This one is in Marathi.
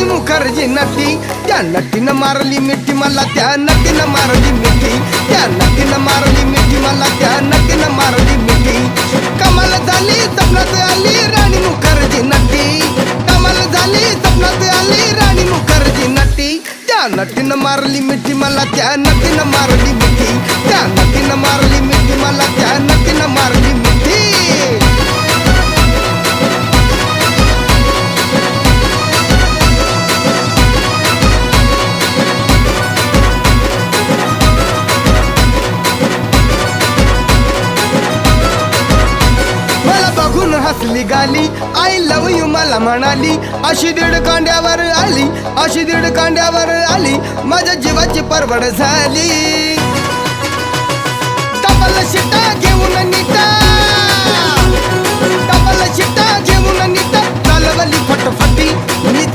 मुखर्जी नटी त्या नटीनं मारली मिठी मला त्या नटीनं मारली मिठी त्या नटीनं मारली मिठी मला त्या नटीनं मारली मिठी कमाल झाली सपनात आली राणी मुखर्जी नटी कमाल झाली सपनात आली राणी मुखर्जी नटी त्या नटीनं मारली मिठी मला त्या नटीनं मारली मिठी त्या नटीनं मारली मिठी मला त्या नटीनं मारली मिठी हसली गाली आय लव यू मला म्हणाली अशी दीड कांड्यावर आली अशी दीड कांड्यावर आली माझ्या जीवाची परवड झाली डबल शिटा घेऊन नीटा डबल शिटा घेऊन नीटा चालवली फटफटी मी